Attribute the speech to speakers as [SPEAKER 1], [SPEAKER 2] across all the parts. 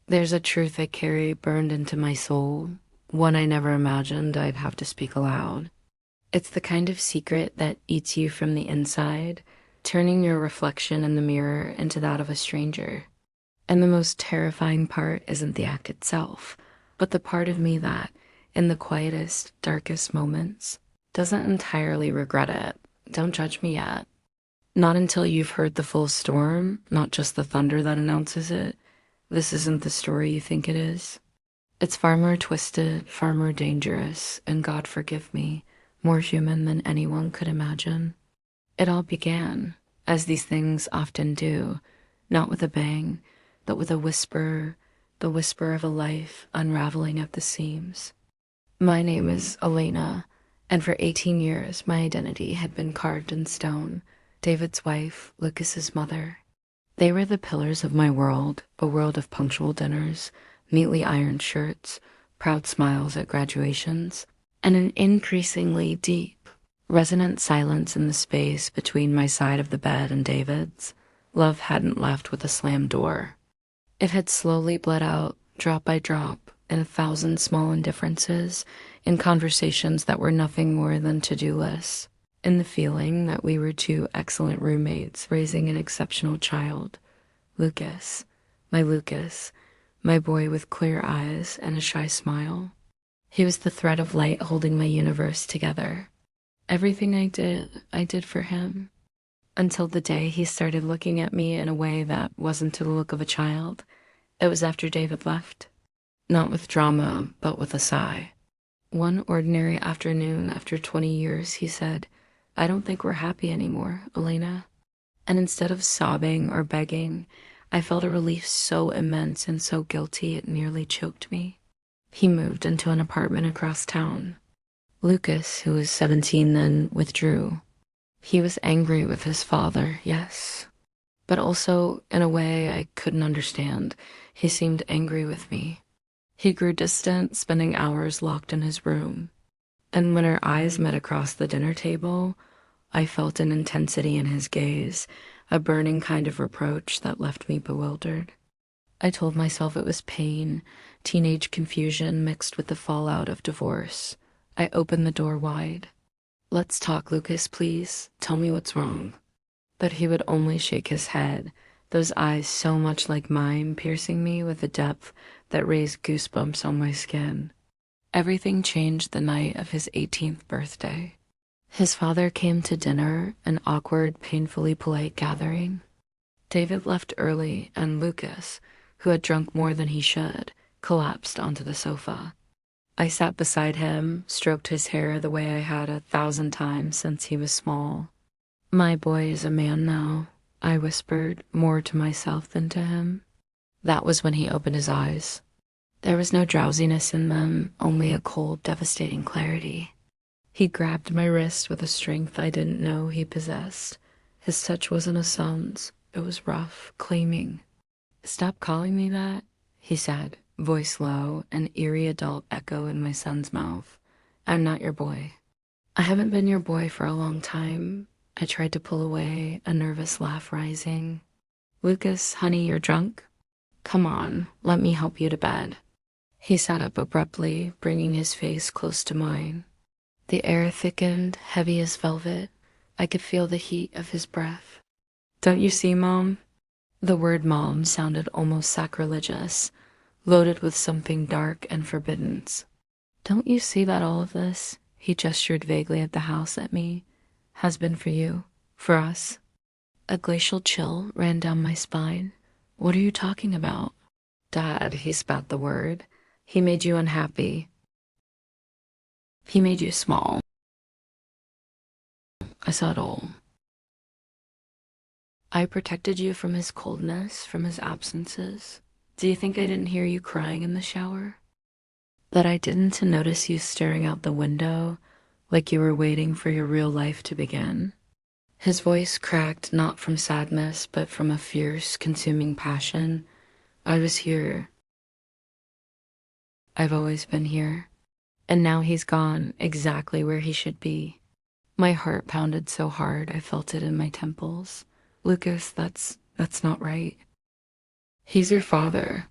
[SPEAKER 1] There's a truth I carry burned into my soul, one I never imagined I'd have to speak aloud. It's the kind of secret that eats you from the inside, turning your reflection in the mirror into that of a stranger. And the most terrifying part isn't the act itself, but the part of me that, in the quietest, darkest moments, doesn't entirely regret it. Don't judge me yet. Not until you've heard the full storm, not just the thunder that announces it. This isn't the story you think it is. It's far more twisted, far more dangerous, and God forgive me, more human than anyone could imagine. It all began, as these things often do, not with a bang, but with a whisper, the whisper of a life unraveling at the seams. My name is Elena, and for 18 years my identity had been carved in stone. David's wife, Lucas's mother. They were the pillars of my world, a world of punctual dinners, neatly ironed shirts, proud smiles at graduations, and an increasingly deep, resonant silence in the space between my side of the bed and David's. Love hadn't left with a slammed door. It had slowly bled out, drop by drop, in 1,000 small indifferences, in conversations that were nothing more than to-do lists, in the feeling that we were two excellent roommates raising an exceptional child. Lucas, my boy with clear eyes and a shy smile. He was the thread of light holding my universe together. Everything I did for him. Until the day he started looking at me in a way that wasn't to the look of a child. It was after David left. Not with drama, but with a sigh. One ordinary afternoon after 20 years, he said, "I don't think we're happy anymore, Elena." And instead of sobbing or begging, I felt a relief so immense and so guilty it nearly choked me. He moved into an apartment across town. Lucas, who was 17 then, withdrew. He was angry with his father, yes, but also, in a way I couldn't understand, he seemed angry with me. He grew distant, spending hours locked in his room. And when our eyes met across the dinner table, I felt an intensity in his gaze, a burning kind of reproach that left me bewildered. I told myself it was pain, teenage confusion mixed with the fallout of divorce. I opened the door wide. "Let's talk, Lucas, please. Tell me what's wrong." But he would only shake his head, those eyes so much like mine piercing me with a depth that raised goosebumps on my skin. Everything changed the night of his 18th birthday. His father came to dinner, an awkward, painfully polite gathering. David left early, and Lucas, who had drunk more than he should, collapsed onto the sofa. I sat beside him, stroked his hair the way I had 1,000 times since he was small. "My boy is a man now," I whispered, more to myself than to him. That was when he opened his eyes. There was no drowsiness in them, only a cold, devastating clarity. He grabbed my wrist with a strength I didn't know he possessed. His touch wasn't a son's. It was rough, claiming. "Stop calling me that," he said, voice low, an eerie adult echo in my son's mouth. "I'm not your boy." "I haven't been your boy for a long time." I tried to pull away, a nervous laugh rising. "Lucas, honey, you're drunk? Come on, let me help you to bed." He sat up abruptly, bringing his face close to mine. The air thickened, heavy as velvet. I could feel the heat of his breath. "Don't you see, Mom?" The word mom sounded almost sacrilegious, loaded with something dark and forbidden. "Don't you see that all of this," he gestured vaguely at the house at me, "has been for you, for us?" A glacial chill ran down my spine. "What are you talking about?" "Dad," he spat the word. "He made you unhappy. He made you small." I saw it all. I protected you from his coldness, from his absences. Do you think I didn't hear you crying in the shower? That I didn't notice you staring out the window, like you were waiting for your real life to begin? His voice cracked not from sadness, but from a fierce, consuming passion. I was here. I've always been here. And now he's gone, exactly where he should be. My heart pounded so hard I felt it in my temples. "Lucas, that's not right." "He's your father."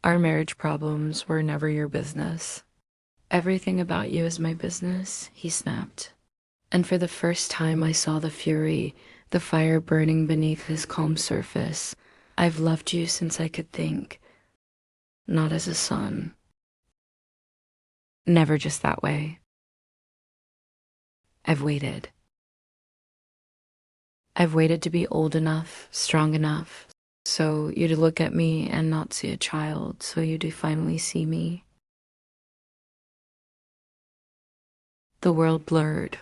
[SPEAKER 1] Our marriage problems were never your business. Everything about you is my business, he snapped. And for the first time, I saw the fury, the fire burning beneath his calm surface. I've loved you since I could think, not as a son. Never just that way. I've waited. I've waited to be old enough, strong enough, so you'd look at me and not see a child, so you do finally see me. The world blurred.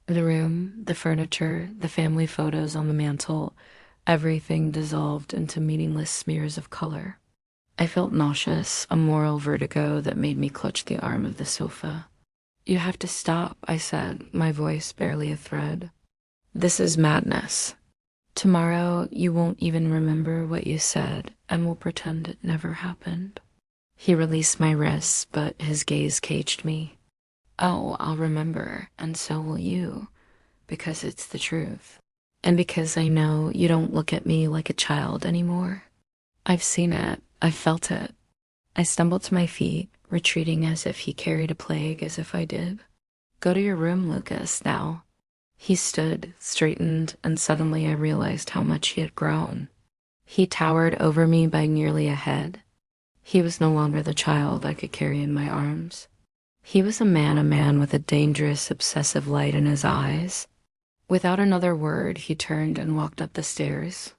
[SPEAKER 1] The room, the furniture, the family photos on the mantel, everything dissolved into meaningless smears of color. I felt nauseous, a moral vertigo that made me clutch the arm of the sofa. You have to stop, I said, my voice barely a thread. This is madness. Tomorrow, you won't even remember what you said, and we'll pretend it never happened. He released my wrists, but his gaze caged me. Oh, I'll remember, and so will you, because it's the truth. And because I know you don't look at me like a child anymore. I've seen it. I've felt it. I stumbled to my feet, retreating as if he carried a plague, as if I did. Go to your room, Lucas, now. He stood, straightened, and suddenly I realized how much he had grown. He towered over me by nearly a head. He was no longer the child I could carry in my arms. He was a man with a dangerous, obsessive light in his eyes. Without another word, he turned and walked up the stairs.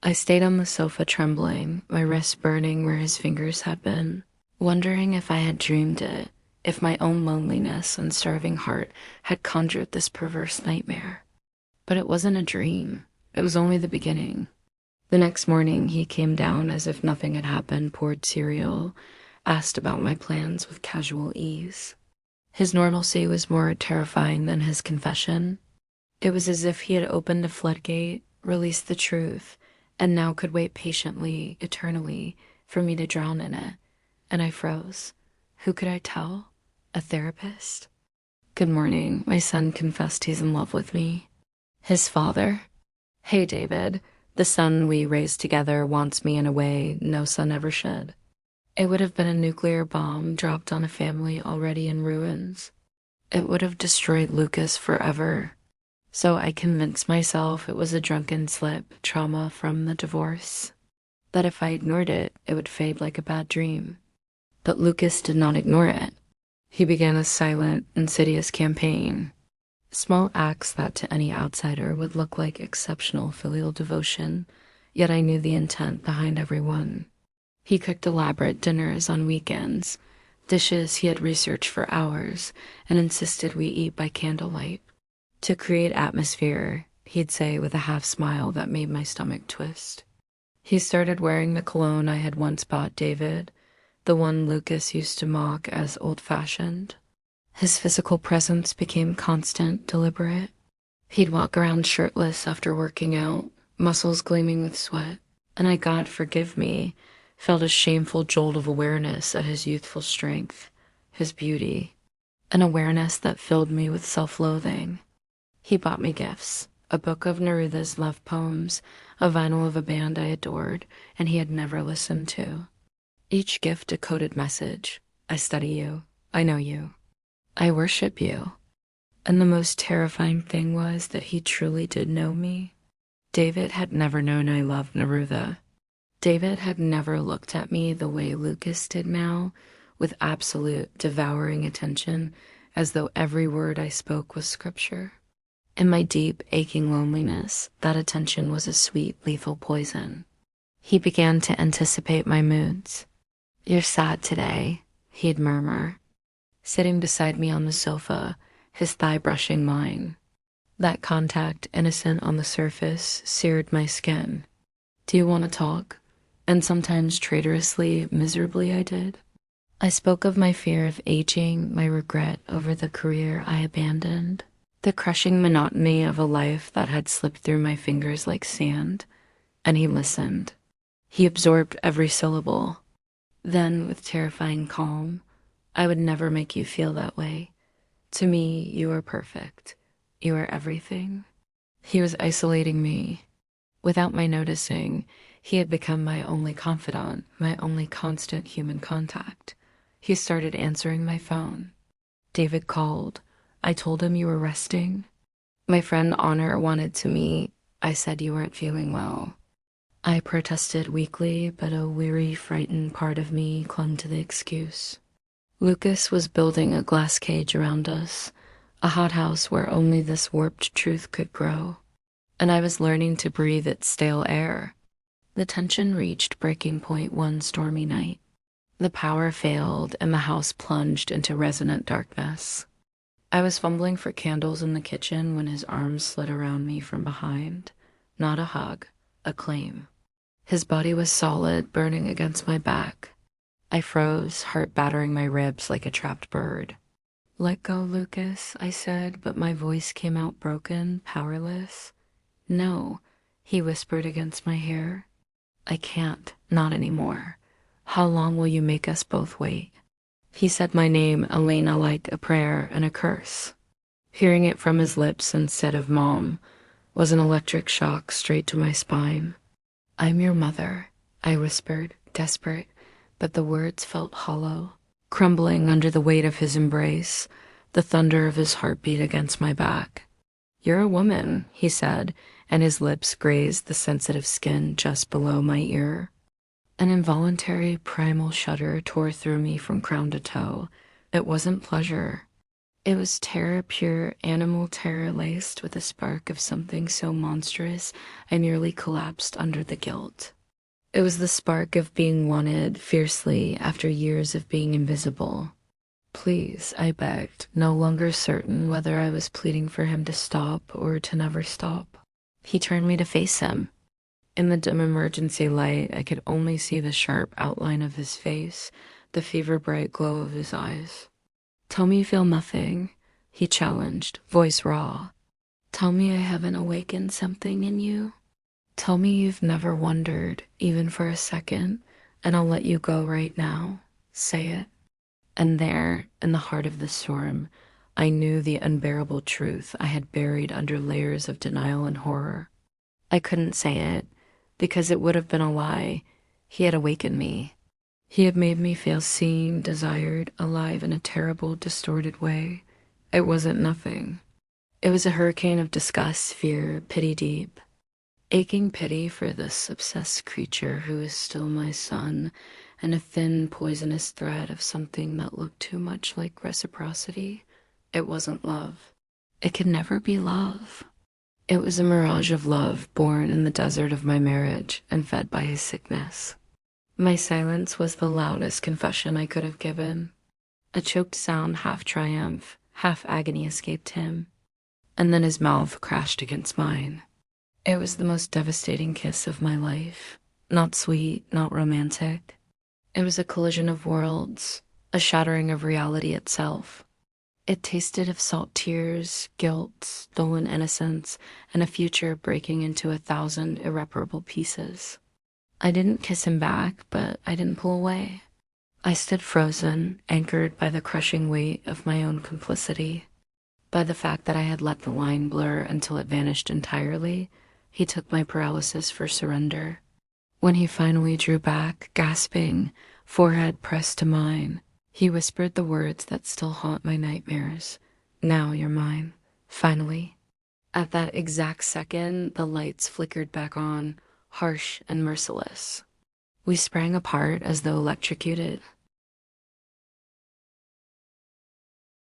[SPEAKER 1] I stayed on the sofa trembling, my wrists burning where his fingers had been, wondering if I had dreamed it, if my own loneliness and starving heart had conjured this perverse nightmare. But it wasn't a dream. It was only the beginning. The next morning, he came down as if nothing had happened, poured cereal, asked about my plans with casual ease. His normalcy was more terrifying than his confession. It was as if he had opened a floodgate, released the truth, and now could wait patiently, eternally, for me to drown in it. And I froze. Who could I tell? A therapist? Good morning. My son confessed he's in love with me. His father? Hey, David. The son we raised together wants me in a way no son ever should. It would have been a nuclear bomb dropped on a family already in ruins. It would have destroyed Lucas forever. So I convinced myself it was a drunken slip, trauma from the divorce. That if I ignored it, it would fade like a bad dream. But Lucas did not ignore it. He began a silent, insidious campaign. Small acts that to any outsider would look like exceptional filial devotion, yet I knew the intent behind every one. He cooked elaborate dinners on weekends, dishes he had researched for hours, and insisted we eat by candlelight. To create atmosphere, he'd say with a half smile that made my stomach twist. He started wearing the cologne I had once bought David, the one Lucas used to mock as old-fashioned. His physical presence became constant, deliberate. He'd walk around shirtless after working out, muscles gleaming with sweat, and I, God forgive me, felt a shameful jolt of awareness at his youthful strength, his beauty, an awareness that filled me with self-loathing. He bought me gifts, a book of Neruda's love poems, a vinyl of a band I adored and he had never listened to. Each gift a coded message. I study you. I know you. I worship you. And the most terrifying thing was that he truly did know me. David had never known I loved Neruda. David had never looked at me the way Lucas did now, with absolute, devouring attention, as though every word I spoke was scripture. In my deep, aching loneliness, that attention was a sweet, lethal poison. He began to anticipate my moods. You're sad today, he'd murmur, sitting beside me on the sofa, his thigh brushing mine. That contact, innocent on the surface, seared my skin. Do you want to talk? And sometimes traitorously, miserably I did. I spoke of my fear of aging, my regret over the career I abandoned, the crushing monotony of a life that had slipped through my fingers like sand, and he listened. He absorbed every syllable. Then, with terrifying calm, I would never make you feel that way. To me, you are perfect. You are everything. He was isolating me. Without my noticing, He had become my only confidant, my only constant human contact. He started answering my phone. David called. I told him you were resting. My friend Honor wanted to meet. I said you weren't feeling well. I protested weakly, but a weary, frightened part of me clung to the excuse. Lucas was building a glass cage around us, a hothouse where only this warped truth could grow. And I was learning to breathe its stale air. The tension reached breaking point one stormy night. The power failed and the house plunged into resonant darkness. I was fumbling for candles in the kitchen when his arms slid around me from behind. Not a hug, a claim. His body was solid, burning against my back. I froze, heart battering my ribs like a trapped bird. Let go, Lucas, I said, but my voice came out broken, powerless. No, he whispered against my hair. I can't, not anymore. How long will you make us both wait? He said my name, Elena, like a prayer and a curse. Hearing it from his lips instead of Mom was an electric shock straight to my spine. I'm your mother, I whispered, desperate, but the words felt hollow, crumbling under the weight of his embrace, the thunder of his heartbeat against my back. You're a woman, he said, and his lips grazed the sensitive skin just below my ear. An involuntary primal shudder tore through me from crown to toe. It wasn't pleasure. It was terror, pure animal terror laced with a spark of something so monstrous I nearly collapsed under the guilt. It was the spark of being wanted fiercely after years of being invisible. Please, I begged, no longer certain whether I was pleading for him to stop or to never stop. He turned me to face him. In the dim emergency light, I could only see the sharp outline of his face, the fever-bright glow of his eyes. Tell me you feel nothing, he challenged, voice raw. Tell me I haven't awakened something in you. Tell me you've never wondered, even for a second, and I'll let you go right now. Say it. And there, in the heart of the storm, I knew the unbearable truth I had buried under layers of denial and horror. I couldn't say it, because it would have been a lie. He had awakened me. He had made me feel seen, desired, alive in a terrible, distorted way. It wasn't nothing. It was a hurricane of disgust, fear, pity deep. Aching pity for this obsessed creature who is still my son, and a thin, poisonous thread of something that looked too much like reciprocity. It wasn't love. It could never be love. It was a mirage of love born in the desert of my marriage and fed by his sickness. My silence was the loudest confession I could have given. A choked sound, half triumph, half agony escaped him, and then his mouth crashed against mine. It was the most devastating kiss of my life. Not sweet, not romantic. It was a collision of worlds, a shattering of reality itself. It tasted of salt tears, guilt, stolen innocence, and a future breaking into 1,000 irreparable pieces. I didn't kiss him back, but I didn't pull away. I stood frozen, anchored by the crushing weight of my own complicity. By the fact that I had let the line blur until it vanished entirely, he took my paralysis for surrender. When he finally drew back, gasping, forehead pressed to mine, he whispered the words that still haunt my nightmares. Now you're mine. Finally. At that exact second, the lights flickered back on, harsh and merciless. We sprang apart as though electrocuted.